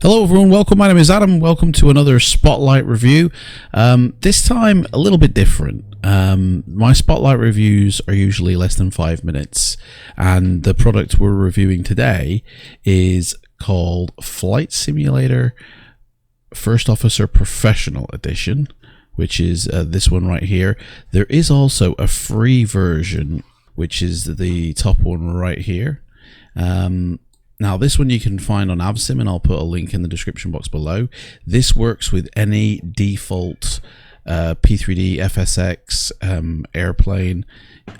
Hello everyone, welcome. My name is Adam. Welcome to another Spotlight review. This time a little bit different. My Spotlight reviews are usually less than 5 minutes, and the product we're reviewing today is called Flight Simulator First Officer Professional Edition, which is this one right here. There is also a free version, which is the top one right here. Now this one you can find on Avsim, and I'll put a link in the description box below. This works with any default P3Dv5 airplane.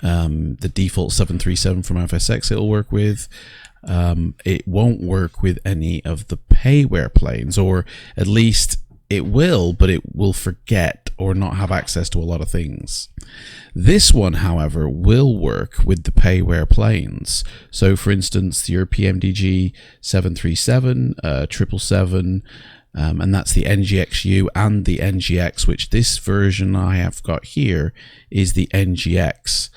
The default 737 from FSFO it'll work with. It won't work with any of the payware planes, or at least it will, but it will forget or not have access to a lot of things. This one, however, will work with the payware planes. So, for instance, your PMDG 737, 777, and that's the NGXU and the NGX, which this version I have got here is the NGX.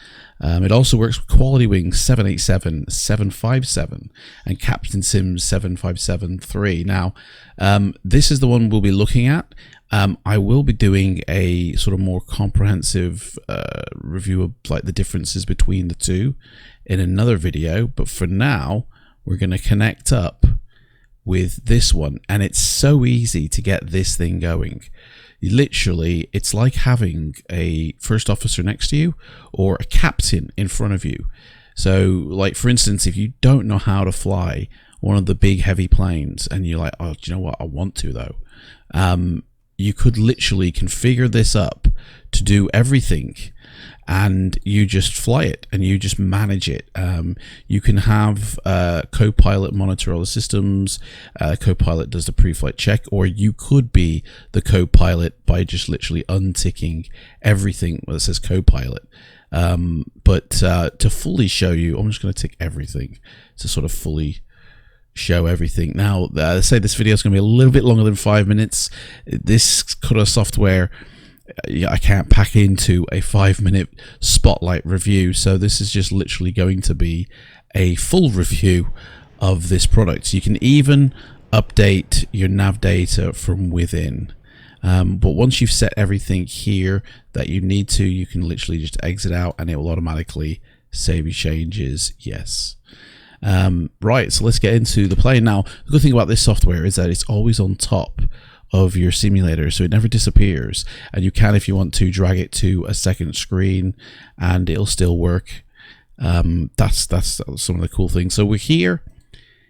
It also works with Quality Wing 787, 757, and Captain Sims 757-3. Now, this is the one we'll be looking at. I will be doing a sort of more comprehensive review of like the differences between the two in another video, but for now we're going to connect up with this one, and it's so easy to get this thing going. Literally, it's like having a first officer next to you or a captain in front of you. So, like for instance, if you don't know how to fly one of the big heavy planes and you're like, oh, do you know what, I want to though, you could literally configure this up to do everything, and you just fly it and you just manage it. You can have co-pilot monitor all the systems. Co-pilot does the pre-flight check, or you could be the co-pilot by just literally unticking everything that says co-pilot. But to fully show you, I'm just going to tick everything to sort of fully show everything. Now, I say this video is going to be a little bit longer than 5 minutes. This kind of software I can't pack into a 5-minute spotlight review, so this is just literally going to be a full review of this product. You can even update your nav data from within, but once you've set everything here that you need to, you can literally just exit out and it will automatically save you changes. Yes. Right, so let's get into the plane. Now, the good thing about this software is that it's always on top of your simulator, so it never disappears, and you can, if you want to, drag it to a second screen and it'll still work. That's some of the cool things. So we're here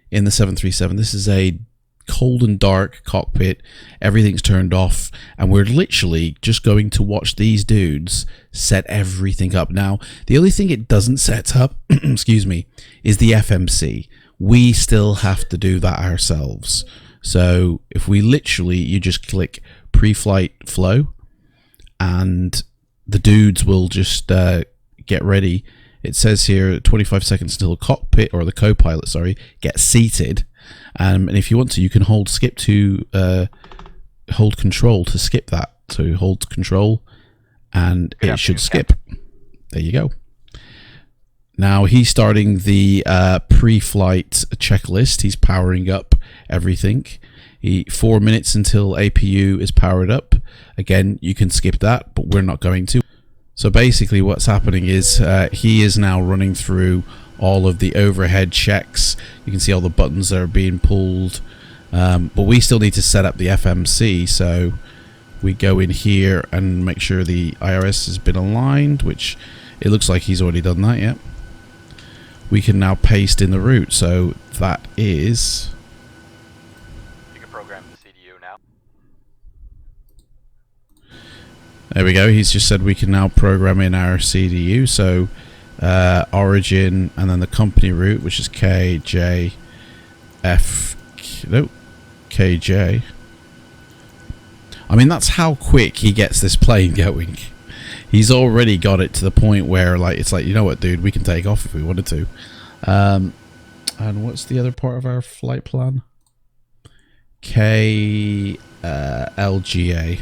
in the 737. This is a cold and dark cockpit. Everything's turned off, and we're literally just going to watch these dudes set everything up. Now, the only thing it doesn't set up excuse me, is the FMC. We still have to do that ourselves. So if we literally, you just click pre-flight flow and the dudes will just get ready. It says here 25 seconds until the cockpit, or the co-pilot, sorry, gets seated. And if you want to, you can hold control to skip that. So hold control and it should skip. There you go. Now he's starting the pre-flight checklist. He's powering up everything. 4 minutes until APU is powered up. Again, you can skip that, but we're not going to. So basically what's happening is he is now running through all of the overhead checks. You can see all the buttons that are being pulled, but we still need to set up the FMC. So we go in here and make sure the IRS has been aligned, which it looks like he's already done that. Yep. We can now paste in the route, so that is, you can program the CDU now. There we go. He's just said we can now program in our CDU. So origin and then the company route, which is KJ. I mean, that's how quick he gets this plane going. He's already got it to the point where, like, it's like, you know what, dude, we can take off if we wanted to. And what's the other part of our flight plan? K LGA.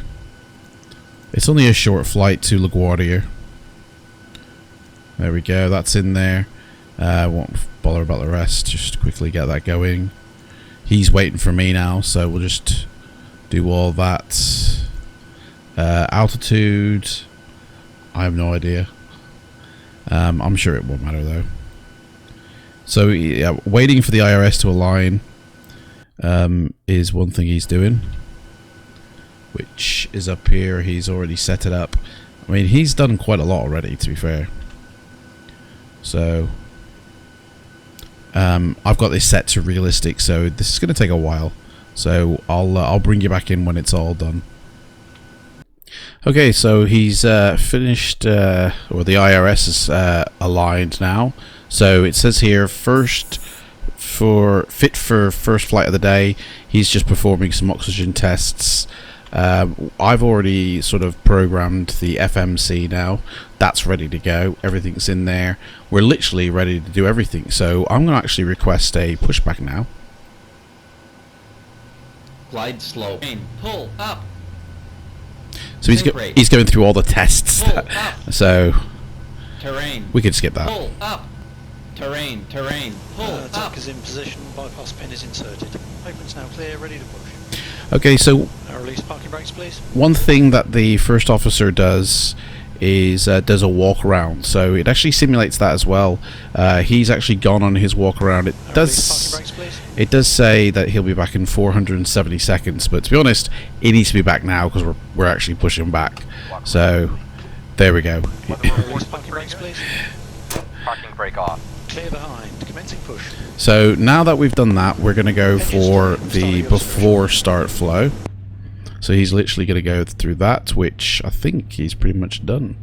It's only a short flight to LaGuardia. There we go, that's in there. Won't bother about the rest, just quickly get that going. He's waiting for me now, so we'll just do all that. Altitude, I have no idea. I'm sure it won't matter though. So yeah, waiting for the IRS to align is one thing he's doing, which is up here. He's already set it up. I mean, he's done quite a lot already, to be fair. So I've got this set to realistic, so this is going to take a while. So I'll bring you back in when it's all done. Okay, so he's finished, or the IRS is aligned now. So it says here, fit for first flight of the day. He's just performing some oxygen tests. I've already sort of programmed the FMC now. That's ready to go. Everything's in there. We're literally ready to do everything. So I'm going to actually request a pushback now. Glide slow. Pull up. So he's going through all the tests. So terrain. We could skip that. Pull up. Terrain. Pull up. Tank is in position. Bypass pin is inserted. Pavement's now clear. Ready to push. Okay, so Release parking brakes, please. one thing that the first officer does is does a walk around. So it actually simulates that as well. He's actually gone on his walk around. It does say that he'll be back in 470 seconds, but to be honest, he needs to be back now because we're actually pushing back. So there we go. Release parking brakes, please. Parking brake off. Clear behind. Commencing push. So now that we've done that, we're going to go for the before start flow. So he's literally going to go through that, which I think he's pretty much done.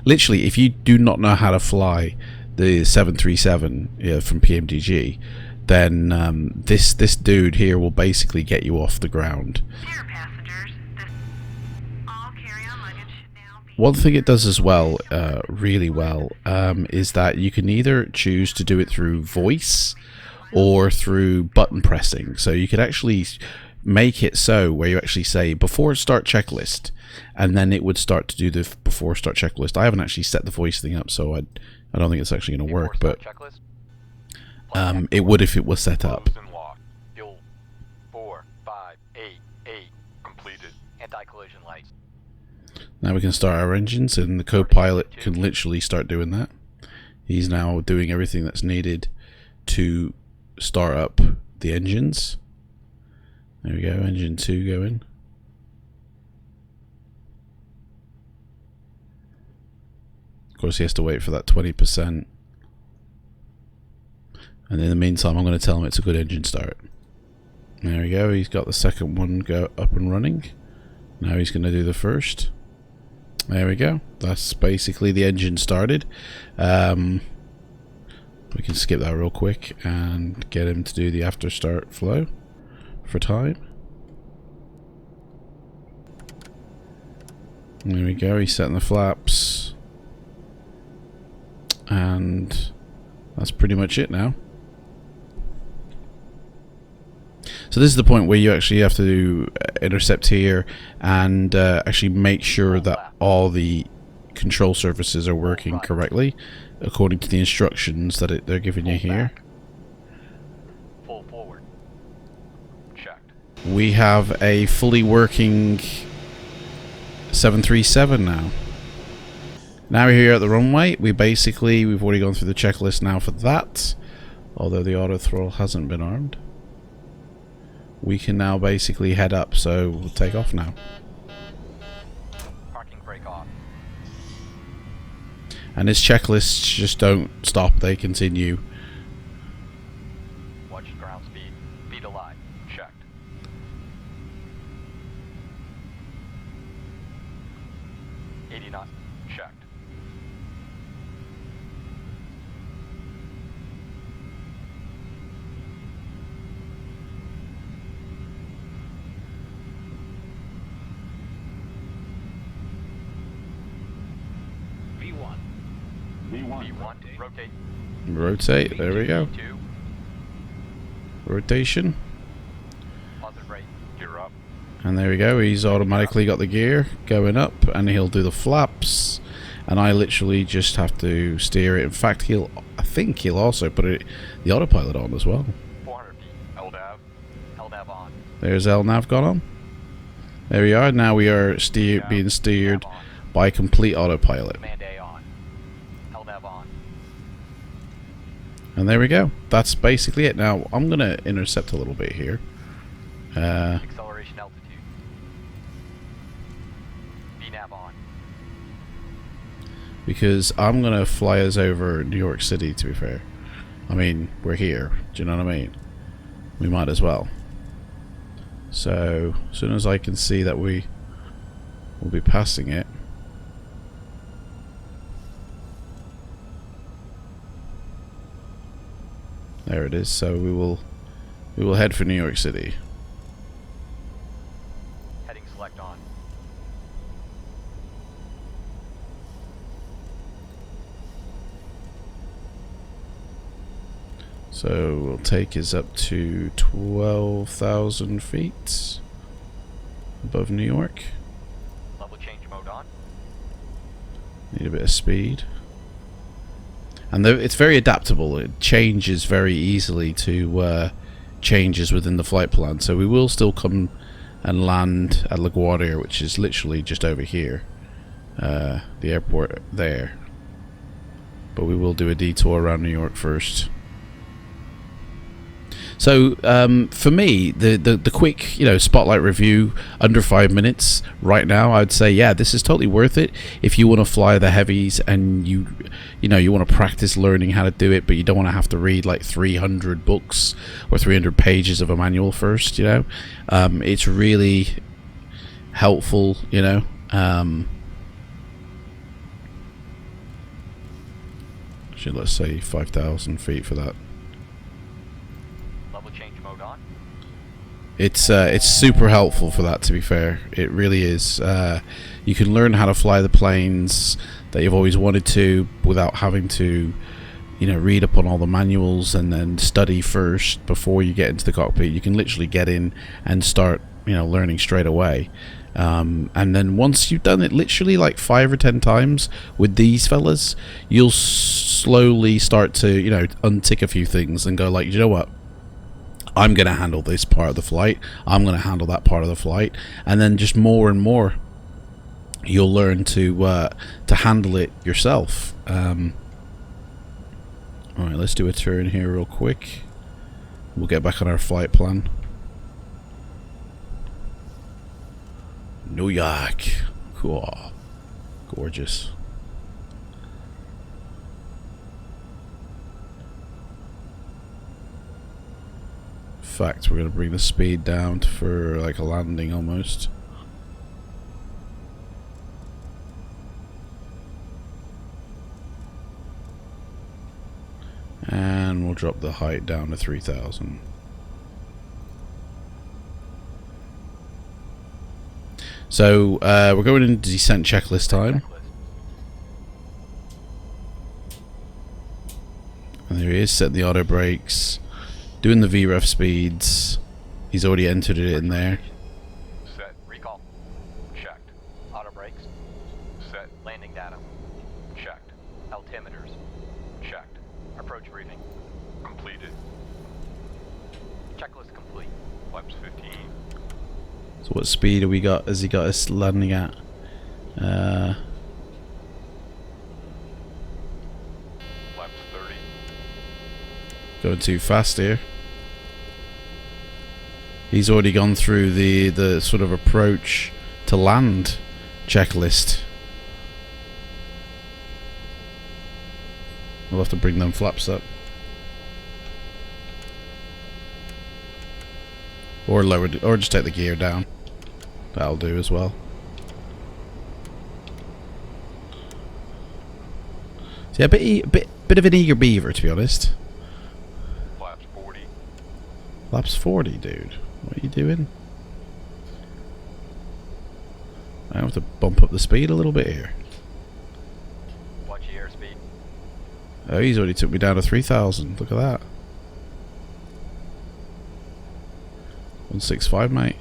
Literally, if you do not know how to fly the 737 from PMDG, then this dude here will basically get you off the ground. One thing it does as well, really well, is that you can either choose to do it through voice or through button pressing. So you could actually make it so where you actually say before start checklist, and then it would start to do the before start checklist. I haven't actually set the voice thing up, so I don't think it's actually going to work, but it would if it was set up. 4, 5, 8, 8 completed. Anti-collision lights. Now we can start our engines, and the co-pilot can literally start doing that. He's now doing everything that's needed to start up the engines. There we go, engine 2 going. Of course he has to wait for that 20%. And in the meantime I'm going to tell him it's a good engine start. There we go, he's got the second one go up and running. Now he's going to do the first. There we go, that's basically the engine started. We can skip that real quick and get him to do the after start flow for time. There we go, he's setting the flaps. And that's pretty much it now. So this is the point where you actually have to do intercept here and actually make sure that all the control surfaces are working correctly according to the instructions that they're giving you here. Full forward. Checked. We have a fully working 737 now. Now we're here at the runway. We've already gone through the checklist now for that, although the auto throttle hasn't been armed. We can now basically head up, so we'll take off now. Parking brake off. And his checklists just don't stop, they continue. Watch ground speed. Speed alive. Checked. $80 knots. Checked. V1. V1. Rotate. Rotate, there we go. Two. rotation. Positive rate. Gear up. And there we go, he's automatically got the gear going up, and he'll do the flaps, and I literally just have to steer it. In fact, I think he'll also put the autopilot on as well. 400 feet. LDAV. LDAV on. There's LNAV gone on. There we are, now we are being steered LDAV on. by complete autopilot. Command A on. LDAV on. And there we go, that's basically it. Now, I'm going to intercept a little bit here. Acceleration altitude. VNAV on. Because I'm going to fly us over New York City, to be fair. I mean, we're here, do you know what I mean? We might as well. So, as soon as I can see that we will be passing it. There it is, so we will head for New York City. Heading select on. So we'll take us up to 12,000 feet above New York. Level change mode on. Need a bit of speed. And it's very adaptable. It changes very easily to changes within the flight plan. So we will still come and land at LaGuardia, which is literally just over here. The airport there. But we will do a detour around New York first. So for me, the quick spotlight review under 5 minutes right now, I'd say yeah, this is totally worth it if you want to fly the heavies and you want to practice learning how to do it, but you don't want to have to read like 300 books or 300 pages of a manual first. It's really helpful. Should let's say 5,000 feet for that. Change mode on. It's super helpful for that, to be fair. It really is. You can learn how to fly the planes that you've always wanted to without having to read up on all the manuals and then study first before you get into the cockpit. You can literally get in and start learning straight away. And then once you've done it literally like 5 or 10 times with these fellas, you'll slowly start to untick a few things and go like, you know what, I'm going to handle this part of the flight, I'm going to handle that part of the flight, and then just more and more you'll learn to handle it yourself. Alright, let's do a turn here real quick. We'll get back on our flight plan. New York. Cool. Gorgeous. In fact, we're going to bring the speed down for like a landing almost. And we'll drop the height down to 3,000. So we're going into descent checklist time. And there he is, setting the auto brakes. Doing the VREF speeds. He's already entered it in there. Set. Recall. Checked. Auto brakes. Set. Landing data. Checked. Altimeters. Checked. Approach briefing. Completed. Checklist complete. Flaps 15. So what speed have we got? Has he got us landing at? Flaps 30. Going too fast here. He's already gone through the sort of approach to land checklist. We'll have to bring them flaps up. Or lower, or just take the gear down. That'll do as well. So yeah, bit of an eager beaver, to be honest. Flaps 40. Flaps 40, dude. What are you doing? I have to bump up the speed a little bit here. Watch the airspeed. Oh, he's already took me down to 3,000. Look at that. 165, mate.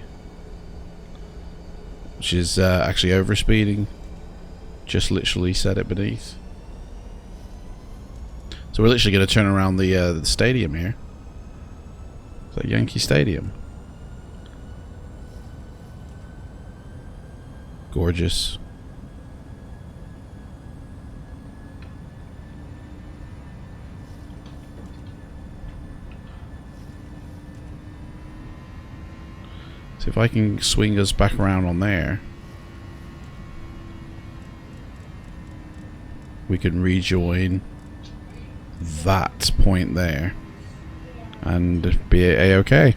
Which is actually overspeeding. Just literally set it beneath. So we're literally going to turn around the stadium here. Is that Yankee Stadium? Gorgeous. See if I can swing us back around on there. We can rejoin that point there and be a-okay.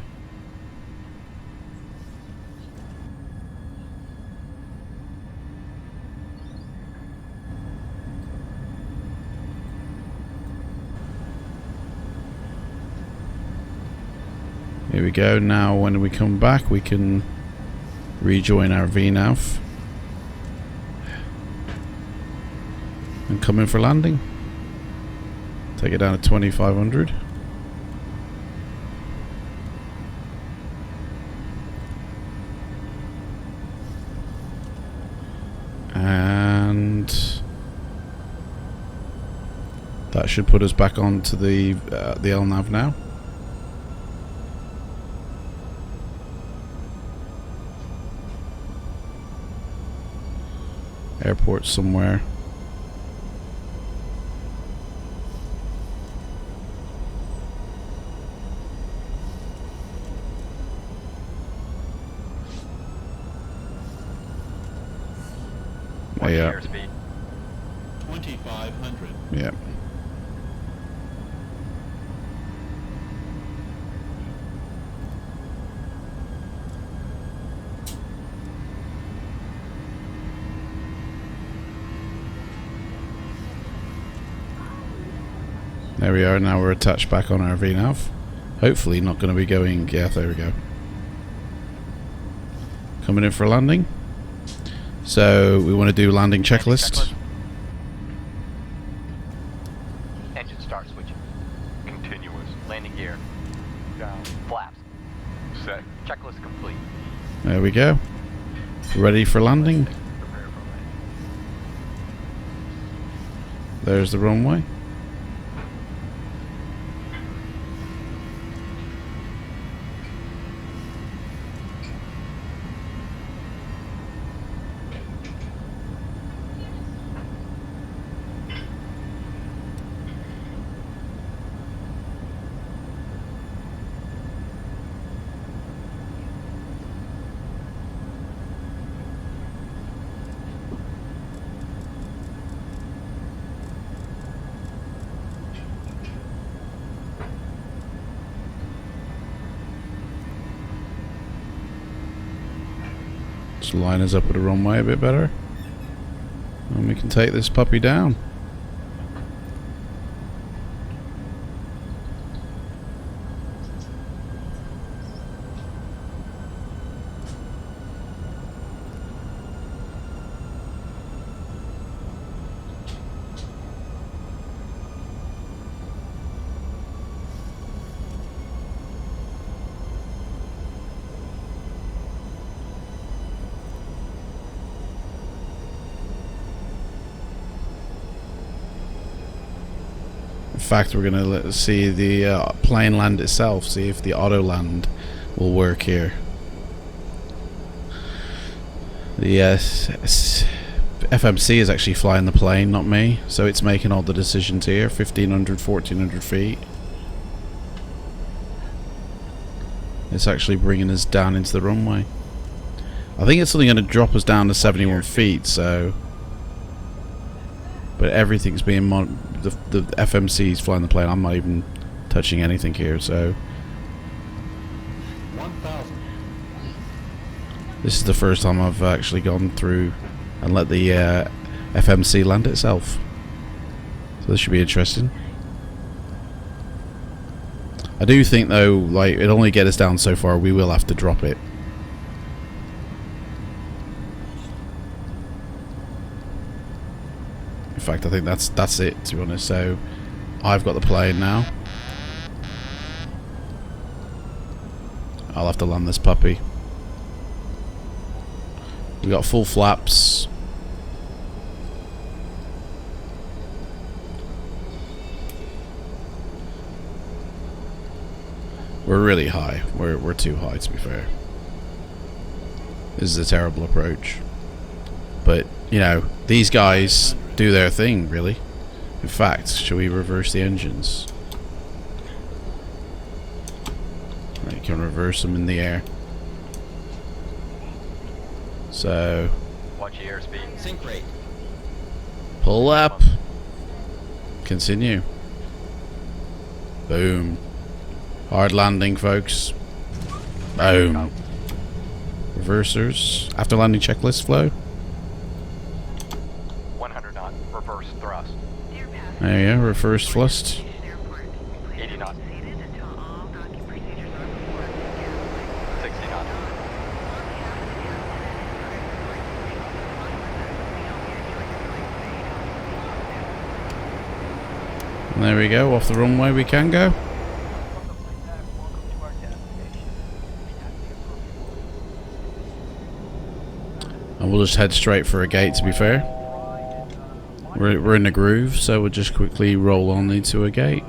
Here we go. Now when we come back we can rejoin our VNAV and come in for landing. Take it down to 2500. And that should put us back onto the LNAV now. Airport somewhere. What's Yeah. airspeed? 2,500. Yeah. There we are. Now we're attached back on our VNAV. Hopefully not going to be going... Yeah, there we go. Coming in for a landing. So we want to do landing checklist. Engine start switching. Continuous. Landing gear. Down. Flaps. Set. Checklist complete. There we go. Ready for landing. Prepare for landing. There's the runway. Just line us up with the runway a bit better. And we can take this puppy down. In fact, we're going to see the plane land itself, see if the auto land will work here. The FMC is actually flying the plane, not me, so it's making all the decisions here. 1500, 1400 feet. It's actually bringing us down into the runway. I think it's only going to drop us down to 71 feet, so... But everything's being the FMC's flying the plane. I'm not even touching anything here, so 1,000. this is the first time I've actually gone through and let the FMC land itself. So this should be interesting. I do think though, like, it'll only get us down so far. We will have to drop it. In fact, I think that's it, to be honest. So I've got the plane now, I'll have to land this puppy. We got full flaps. We're really high. We're too high, to be fair. This is a terrible approach. But, you know, these guys do their thing, really. In fact, shall we reverse the engines? Right, you can reverse them in the air. So, Watch your airspeed. Sink rate. pull up. Continue. Boom. Hard landing, folks. Boom. Reversers. After landing checklist flow. 100 knot. Reverse thrust. There you go. Reverse thrust. 80 knot. 60 knot. And there we go. Off the runway we can go. And we'll just head straight for a gate, to be fair. We're in the groove, so we'll just quickly roll on into a gate.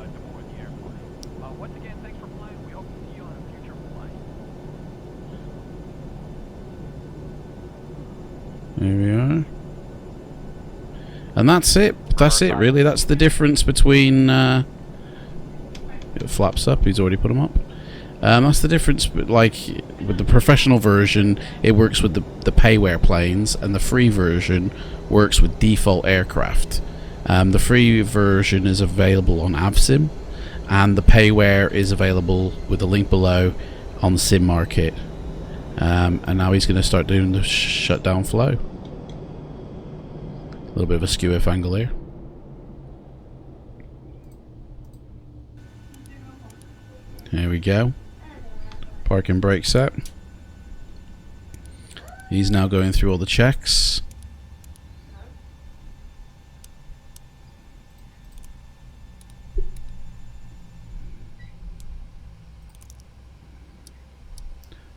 Once again, thanks for flying. We hope to see you on a future flight. There we are. And that's it. That's it, really. That's the difference between... it flaps up. He's already put them up. That's the difference, but like with the professional version, it works with the payware planes, and the free version works with default aircraft. The free version is available on AvSim, and the payware is available with the link below on the Sim Market. And now he's going to start doing the shutdown flow. A little bit of a skew if angle here. There we go. Parking brake set. He's now going through all the checks.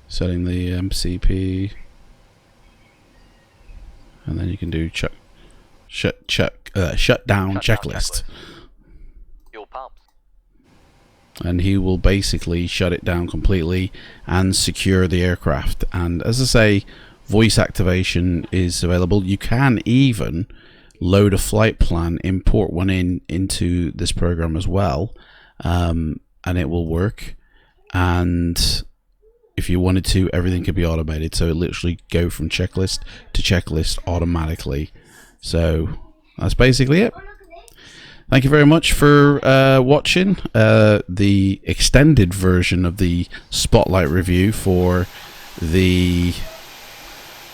Setting the MCP. And then you can do shutdown checklist. Fuel pumps. And he will basically shut it down completely and secure the aircraft. And as I say, voice activation is available. You can even load a flight plan, import one into this program as well, and it will work. And if you wanted to, everything could be automated, so it literally go from checklist to checklist automatically. So that's basically it. Thank you very much for watching the extended version of the Spotlight review for the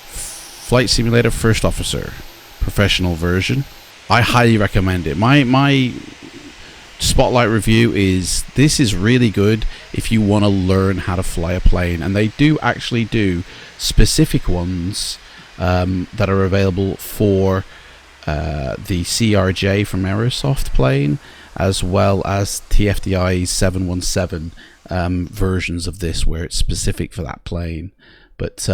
Flight Simulator First Officer professional version. I highly recommend it. My Spotlight review is, this is really good if you want to learn how to fly a plane, and they do actually do specific ones that are available for the CRJ from Aerosoft plane, as well as TFDI 717 versions of this where it's specific for that plane. But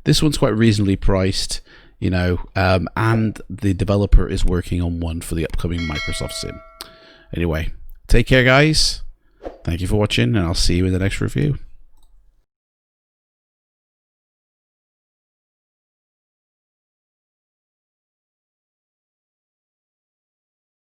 this one's quite reasonably priced, you know, and the developer is working on one for the upcoming Microsoft Sim. Anyway, take care guys, thank you for watching, and I'll see you in the next review.